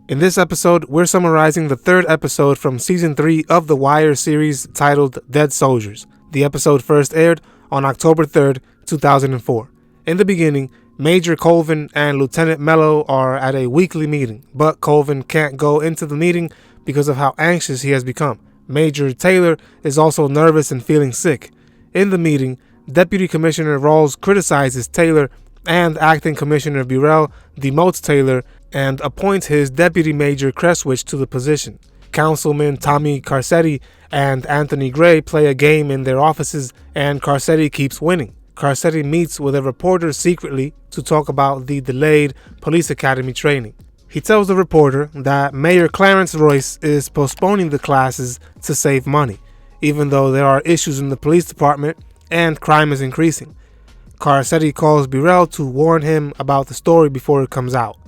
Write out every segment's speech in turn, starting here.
In this episode, we're summarizing the third episode from Season 3 of the Wire series titled Dead Soldiers. The episode first aired on October 3rd, 2004. In the beginning, Major Colvin and Lieutenant Mello are at a weekly meeting, but Colvin can't go into the meeting because of how anxious he has become. Major Taylor is also nervous and feeling sick. In the meeting, Deputy Commissioner Rawls criticizes Taylor, and Acting Commissioner Burrell demotes Taylor and appoints his Deputy Major Cresswich to the position. Councilman Tommy Carcetti and Anthony Gray play a game in their offices, and Carcetti keeps winning. Carcetti meets with a reporter secretly to talk about the delayed police academy training. He tells the reporter that Mayor Clarence Royce is postponing the classes to save money, even though there are issues in the police department and crime is increasing. Carcetti calls Burrell to warn him about the story before it comes out.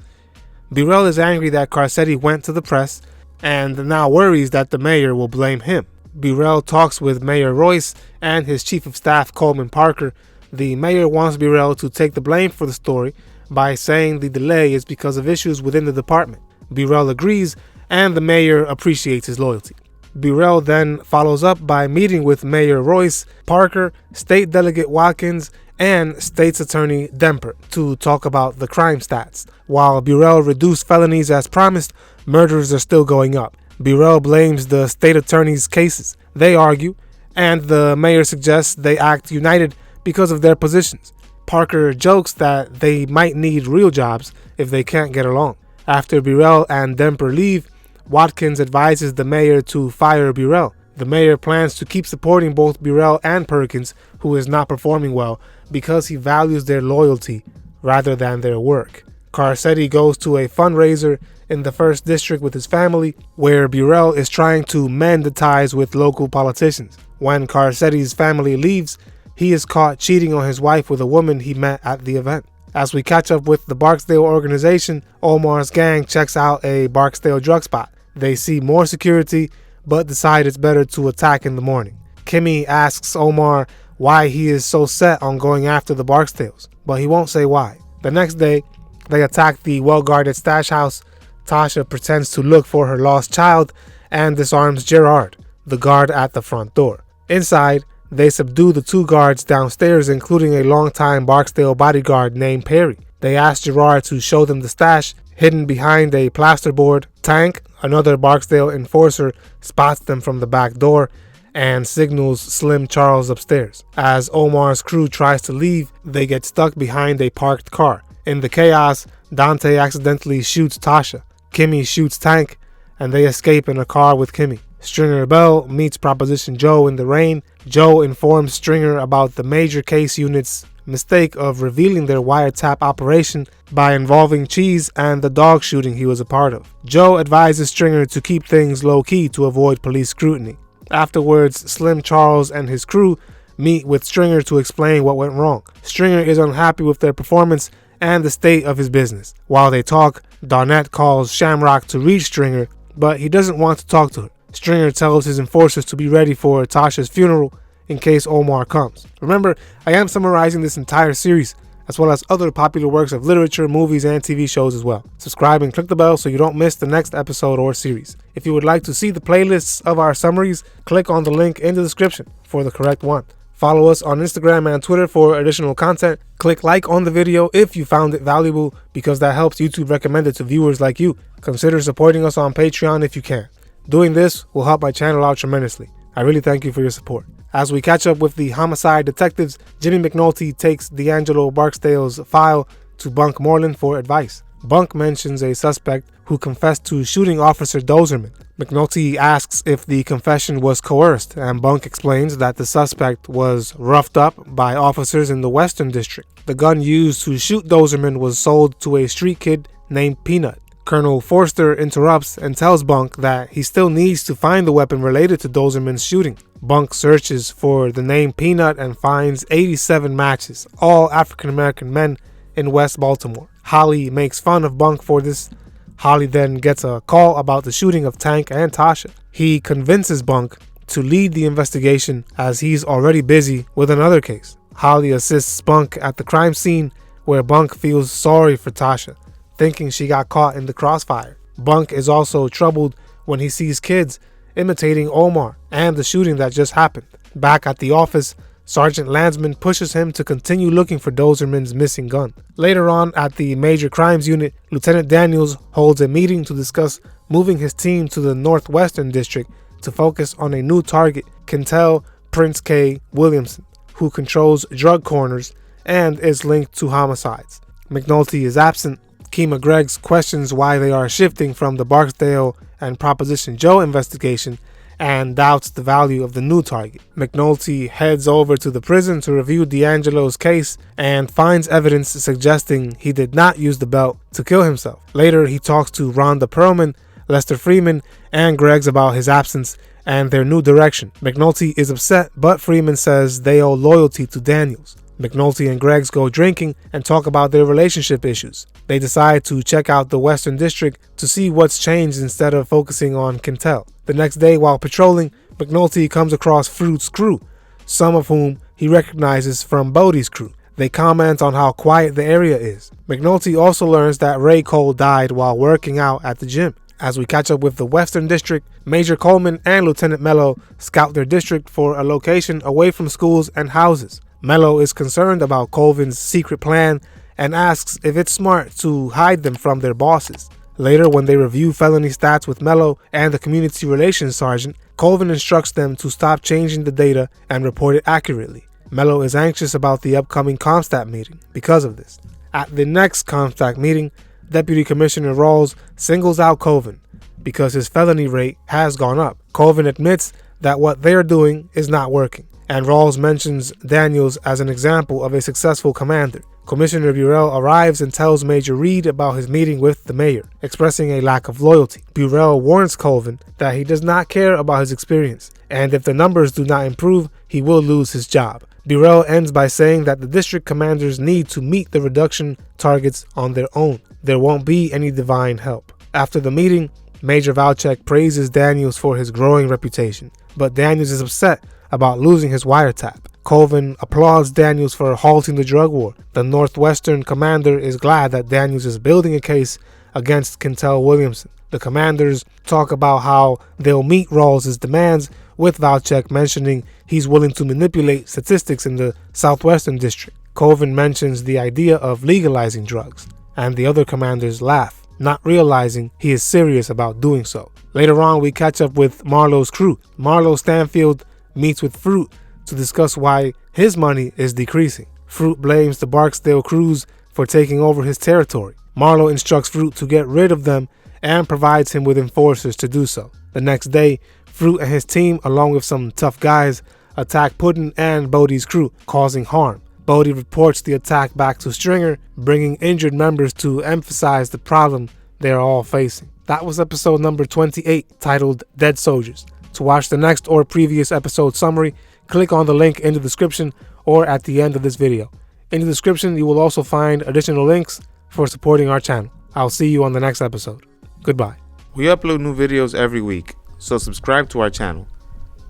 Burrell is angry that Carcetti went to the press and now worries that the mayor will blame him. Burrell talks with Mayor Royce and his chief of staff Coleman Parker. The mayor wants Burrell to take the blame for the story by saying the delay is because of issues within the department. Burrell agrees, and the mayor appreciates his loyalty. Burrell then follows up by meeting with Mayor Royce, Parker, State Delegate Watkins, and State's Attorney Demper to talk about the crime stats. While Burrell reduced felonies as promised, murders are still going up. Burrell blames the state attorney's cases. They argue, and the mayor suggests they act united because of their positions. Parker jokes that they might need real jobs if they can't get along. After Burrell and Demper leave, Watkins advises the mayor to fire Burrell. The mayor plans to keep supporting both Burrell and Perkins, who is not performing well, because he values their loyalty rather than their work. Carcetti goes to a fundraiser in the 1st District with his family, where Burrell is trying to mend the ties with local politicians. When Carcetti's family leaves, he is caught cheating on his wife with a woman he met at the event. As we catch up with the Barksdale organization, Omar's gang checks out a Barksdale drug spot. They see more security, but decide it's better to attack in the morning. Kimmy asks Omar why he is so set on going after the Barksdales, but he won't say why. The next day, they attack the well-guarded stash house. Tasha pretends to look for her lost child and disarms Gerard, the guard at the front door. Inside, they subdue the 2 guards downstairs, including a longtime Barksdale bodyguard named Perry. They ask Gerard to show them the stash hidden behind a plasterboard. Tank, another Barksdale enforcer, spots them from the back door and signals Slim Charles upstairs. As Omar's crew tries to leave, they get stuck behind a parked car. In the chaos, Dante accidentally shoots Tasha. Kimmy shoots Tank, and they escape in a car with Kimmy. Stringer Bell meets Proposition Joe in the rain. Joe informs Stringer about the major case unit's mistake of revealing their wiretap operation by involving Cheese and the dog shooting he was a part of. Joe advises Stringer to keep things low-key to avoid police scrutiny. Afterwards, Slim Charles and his crew meet with Stringer to explain what went wrong. Stringer is unhappy with their performance and the state of his business. While they talk, Darnett calls Shamrock to reach Stringer, but he doesn't want to talk to her. Stringer tells his enforcers to be ready for Tasha's funeral in case Omar comes. Remember, I am summarizing this entire series, as well as other popular works of literature, movies, and TV shows as well. Subscribe and click the bell so you don't miss the next episode or series. If you would like to see the playlists of our summaries, click on the link in the description for the correct one. Follow us on Instagram and Twitter for additional content. Click like on the video if you found it valuable, because that helps YouTube recommend it to viewers like you. Consider supporting us on Patreon if you can. Doing this will help my channel out tremendously. I really thank you for your support. As we catch up with the homicide detectives, Jimmy McNulty takes D'Angelo Barksdale's file to Bunk Moreland for advice. Bunk mentions a suspect who confessed to shooting Officer Dozerman. McNulty asks if the confession was coerced, and Bunk explains that the suspect was roughed up by officers in the Western District. The gun used to shoot Dozerman was sold to a street kid named Peanut. Colonel Forster interrupts and tells Bunk that he still needs to find the weapon related to Dozerman's shooting. Bunk searches for the name Peanut and finds 87 matches, all African-American men in West Baltimore. Holly makes fun of Bunk for this. Holly then gets a call about the shooting of Tank and Tasha. He convinces Bunk to lead the investigation as he's already busy with another case. Holly assists Bunk at the crime scene, where Bunk feels sorry for Tasha, thinking she got caught in the crossfire. Bunk is also troubled when he sees kids imitating Omar and the shooting that just happened. Back at the office, Sergeant Landsman pushes him to continue looking for Dozerman's missing gun. Later on, at the Major Crimes Unit, Lieutenant Daniels holds a meeting to discuss moving his team to the Northwestern District to focus on a new target, Kentel Prince K. Williamson, who controls drug corners and is linked to homicides. McNulty is absent. Kima Greggs questions why they are shifting from the Barksdale and Proposition Joe investigation and doubts the value of the new target. McNulty heads over to the prison to review D'Angelo's case and finds evidence suggesting he did not use the belt to kill himself. Later, he talks to Rhonda Perlman, Lester Freeman, and Greggs about his absence and their new direction. McNulty is upset, but Freeman says they owe loyalty to Daniels. McNulty and Greggs go drinking and talk about their relationship issues. They decide to check out the Western District to see what's changed instead of focusing on Kentel. The next day, while patrolling, McNulty comes across Fruit's crew, some of whom he recognizes from Bodie's crew. They comment on how quiet the area is. McNulty also learns that Ray Cole died while working out at the gym. As we catch up with the Western District, Major Coleman and Lieutenant Mello scout their district for a location away from schools and houses. Mello is concerned about Colvin's secret plan and asks if it's smart to hide them from their bosses. Later, when they review felony stats with Mello and the community relations sergeant, Colvin instructs them to stop changing the data and report it accurately. Mello is anxious about the upcoming ComStat meeting because of this. At the next ComStat meeting, Deputy Commissioner Rawls singles out Colvin because his felony rate has gone up. Colvin admits that what they are doing is not working, and Rawls mentions Daniels as an example of a successful commander. Commissioner Burrell arrives and tells Major Reed about his meeting with the mayor, expressing a lack of loyalty. Burrell warns Colvin that he does not care about his experience, and if the numbers do not improve, he will lose his job. Burrell ends by saying that the district commanders need to meet the reduction targets on their own. There won't be any divine help. After the meeting, Major Valchek praises Daniels for his growing reputation, but Daniels is upset about losing his wiretap. Colvin applauds Daniels for halting the drug war. The Northwestern commander is glad that Daniels is building a case against Kentel Williamson. The commanders talk about how they'll meet Rawls' demands, with Valchek mentioning he's willing to manipulate statistics in the Southwestern District. Colvin mentions the idea of legalizing drugs, and the other commanders laugh, not realizing he is serious about doing so. Later on, we catch up with Marlowe's crew. Marlowe Stanfield meets with Fruit to discuss why his money is decreasing. Fruit blames the Barksdale crews for taking over his territory. Marlowe instructs Fruit to get rid of them and provides him with enforcers to do so. The next day, Fruit and his team, along with some tough guys, attack Puddin and Bodie's crew, causing harm. Bodie reports the attack back to Stringer, bringing injured members to emphasize the problem they are all facing. That was episode number 28, titled Dead Soldiers. To watch the next or previous episode summary, click on the link in the description or at the end of this video. In the description, you will also find additional links for supporting our channel. I'll see you on the next episode. Goodbye. We upload new videos every week, so subscribe to our channel.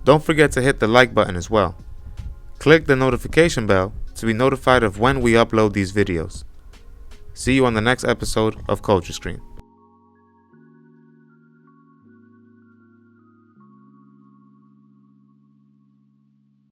Don't forget to hit the like button as well. Click the notification bell to be notified of when we upload these videos. See you on the next episode of Culture Screen.